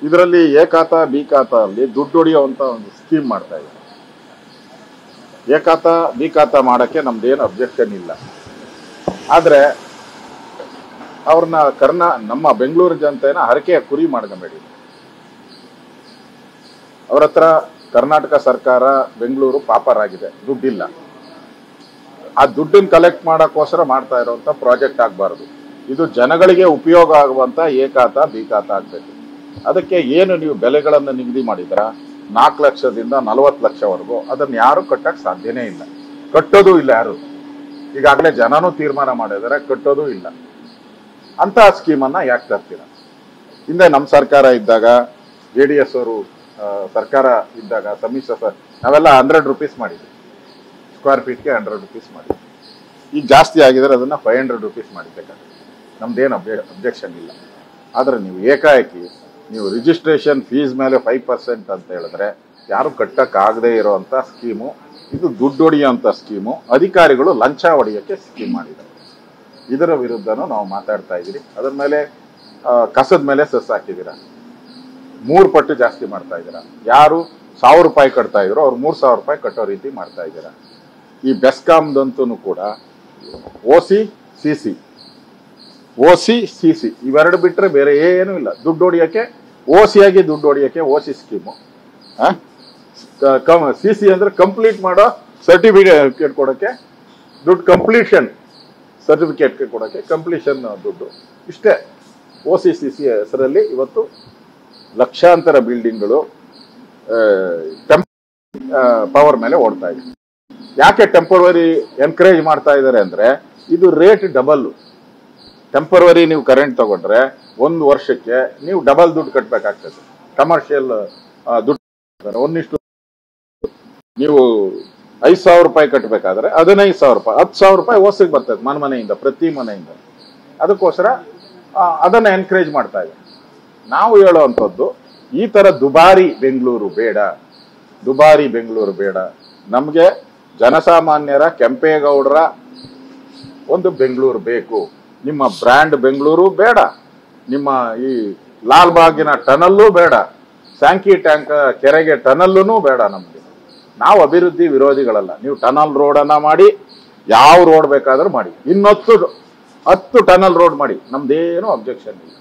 ಇದರಲ್ಲಿ ಎ ಖಾತಾ ಬಿ ಖಾತಾ ಅಲ್ಲಿ ದುಡ್ಡು ಹೊಡೆಯುವಂತ ಒಂದು ಸ್ಕೀಮ್ ಮಾಡ್ತಾ ಇದ್ದಾರೆ. ಎ ಖಾತಾ ಬಿ ಖಾತಾ ಮಾಡಕ್ಕೆ ನಮ್ದೇನು ಅಬ್ಜೆಕ್ಷನ್ ಇಲ್ಲ. ಆದ್ರೆ ಅವ್ರನ್ನ ನಮ್ಮ ಬೆಂಗಳೂರು ಜನತೆನ ಹರಕೆಯ ಕುರಿ ಮಾಡ್ಕೊಂಬೇಡಿ. ಅವ್ರ ಹತ್ರ ಕರ್ನಾಟಕ ಸರ್ಕಾರ ಬೆಂಗಳೂರು ಪಾಪರಾಗಿದೆ, ದುಡ್ಡಿಲ್ಲ. ಆ ದುಡ್ಡನ್ನು ಕಲೆಕ್ಟ್ ಮಾಡಕ್ಕೋಸ್ಕರ ಮಾಡ್ತಾ ಇರುವಂತ ಪ್ರಾಜೆಕ್ಟ್ ಆಗಬಾರ್ದು. ಇದು ಜನಗಳಿಗೆ ಉಪಯೋಗ ಆಗುವಂತ ಎ ಖಾತಾ ಬಿ ಖಾತಾ ಆಗ್ಬೇಕು. ಅದಕ್ಕೆ ಏನು ನೀವು ಬೆಲೆಗಳನ್ನು ನಿಗದಿ ಮಾಡಿದ್ರ 4 ಲಕ್ಷದಿಂದ 40 ಲಕ್ಷವರೆಗೂ ಅದನ್ನ ಯಾರು ಕಟ್ಟಕ್ ಸಾಧ್ಯನೇ ಇಲ್ಲ, ಕಟ್ಟೋದು ಇಲ್ಲ ಯಾರು. ಈಗಾಗಲೇ ಜನನೂ ತೀರ್ಮಾನ ಮಾಡಿದರೆ ಕಟ್ಟೋದು ಇಲ್ಲ. ಅಂತ ಸ್ಕೀಮನ್ನ ಯಾಕೆ ತರ್ತೀರ? ಹಿಂದೆ ನಮ್ಮ ಸರ್ಕಾರ ಇದ್ದಾಗ JDS ಅವರು ಸರ್ಕಾರ ಇದ್ದಾಗ ಸಮ್ಮಿಶ್ರ ನಾವೆಲ್ಲ 100 ರೂಪೀಸ್ ಮಾಡಿದ್ವಿ, ಸ್ಕ್ವೇರ್ ಫೀಟ್ಗೆ 100 ರೂಪೀಸ್ ಮಾಡಿದ್ವಿ. ಈಗ ಜಾಸ್ತಿ ಆಗಿದ್ರೆ ಅದನ್ನ 500 ರೂಪೀಸ್ ಮಾಡಿಬೇಕಾಗುತ್ತೆ. ನಮ್ದೇನು ಅಬ್ಜೆಕ್ಷನ್ ಇಲ್ಲ. ಆದ್ರೆ ನೀವು ಏಕಾಏಕಿ ನೀವು ರಿಜಿಸ್ಟ್ರೇಷನ್ ಫೀಸ್ ಮೇಲೆ 5% ಅಂತ ಹೇಳಿದ್ರೆ ಯಾರು ಕಟ್ಟಕ್ ಆಗದೆ ಇರೋಂಥ ಸ್ಕೀಮು ಇದು. ದುಡ್ಡು ಹೊಡೆಯುವಂಥ ಸ್ಕೀಮು. ಅಧಿಕಾರಿಗಳು ಲಂಚ ಹೊಡೆಯೋಕ್ಕೆ ಸ್ಕೀಮ್ ಮಾಡಿದ್ದಾರೆ. ಇದರ ವಿರುದ್ಧನೂ ನಾವು ಮಾತಾಡ್ತಾ ಇದ್ದೀರಿ. ಅದ್ರ ಮೇಲೆ ಕಸದ ಮೇಲೆ ಸೆಸ್ ಹಾಕಿದ್ದೀರಾ, 3 ಪಟ್ಟು ಜಾಸ್ತಿ ಮಾಡ್ತಾ ಇದ್ದೀರಾ. ಯಾರು 1000 ರೂಪಾಯಿ ಕಟ್ತಾ ಇದ್ರು ಅವ್ರು 3000 ರೂಪಾಯಿ ಕಟ್ಟೋ ರೀತಿ ಮಾಡ್ತಾ ಇದ್ದೀರಾ. ಈ ಬೆಸ್ಕಾಮ್ದಂತೂ ಕೂಡ ಓಸಿ ಸಿಸಿ ಇವೆರಡು ಬಿಟ್ರೆ ಬೇರೆ ಏನೂ ಇಲ್ಲ. ದುಡ್ಡು ಹೊಡಿಯೋಕ್ಕೆ ಓಸಿಯಾಗಿ ದುಡ್ಡು ಹೊಡಿಯೋಕ್ಕೆ ಓಸಿ ಸ್ಕೀಮು. ಸಿಸಿ ಅಂದ್ರೆ ಕಂಪ್ಲೀಟ್ ಮಾಡೋ ಸರ್ಟಿಫಿಕೇಟ್ ಕೊಡೋಕ್ಕೆ ದುಡ್ಡು, ಕಂಪ್ಲೀಷನ್ ಸರ್ಟಿಫಿಕೇಟ್ ಕೊಡೋಕ್ಕೆ ಕಂಪ್ಲೀಷನ್ ದುಡ್ಡು. ಇಷ್ಟೇ ಓಸಿ ಸಿಸಿ ಹೆಸರಲ್ಲಿ ಇವತ್ತು ಲಕ್ಷಾಂತರ ಬಿಲ್ಡಿಂಗ್ಗಳು ಪವರ್ ಮೇಲೆ ಓಡ್ತಾ ಇದೆ. ಯಾಕೆ ಟೆಂಪರವರಿ ಎನ್ಕರೇಜ್ ಮಾಡ್ತಾ ಇದ್ದಾರೆ ಅಂದ್ರೆ ಇದು ರೇಟ್ ಡಬಲ್. ಟೆಂಪರವರಿ ನೀವು ಕರೆಂಟ್ ತಗೊಂಡ್ರೆ 1 ವರ್ಷಕ್ಕೆ ನೀವು ಡಬಲ್ ದುಡ್ಡು ಕಟ್ಟಬೇಕಾಗ್ತದೆ. ಕಮರ್ಷಿಯಲ್ ದುಡ್ಡು ಒಂದಿಷ್ಟು ನೀವು 5,000 ರೂಪಾಯಿ ಕಟ್ಟಬೇಕಾದ್ರೆ 15,000 ರೂಪಾಯಿ 10,000 ರೂಪಾಯಿ ಓಸಿಗೆ ಬರ್ತದೆ ಮನೆಯಿಂದ, ಪ್ರತಿ ಮನೆಯಿಂದ. ಅದಕ್ಕೋಸ್ಕರ ಅದನ್ನ ಎನ್ಕರೇಜ್ ಮಾಡ್ತಾ ಇದೆ. ನಾವು ಹೇಳುವಂಥದ್ದು ಈ ತರ ದುಬಾರಿ ಬೆಂಗಳೂರು ಬೇಡ. ನಮ್ಗೆ ಜನಸಾಮಾನ್ಯರ ಕೆಂಪೇಗೌಡರ ಒಂದು ಬೆಂಗಳೂರು ಬೇಕು. ನಿಮ್ಮ ಬ್ರ್ಯಾಂಡ್ ಬೆಂಗಳೂರು ಬೇಡ, ನಿಮ್ಮ ಈ ಲಾಲ್ಬಾಗಿನ ಟನಲ್ಲೂ ಬೇಡ, ಸ್ಯಾಂಕಿ ಟ್ಯಾಂಕ್ ಕೆರೆಗೆ ಟನಲ್ಲೂ ಬೇಡ. ನಮ್ಗೆ ನಾವು ಅಭಿವೃದ್ಧಿ ವಿರೋಧಿಗಳಲ್ಲ. ನೀವು ಟನಲ್ ರೋಡನ್ನ ಮಾಡಿ, ಯಾವ ರೋಡ್ ಬೇಕಾದ್ರೂ ಮಾಡಿ, 10 ಟನಲ್ ರೋಡ್ ಮಾಡಿ, ನಮ್ದೇನು ಅಬ್ಜೆಕ್ಷನ್ ಇಲ್ಲ.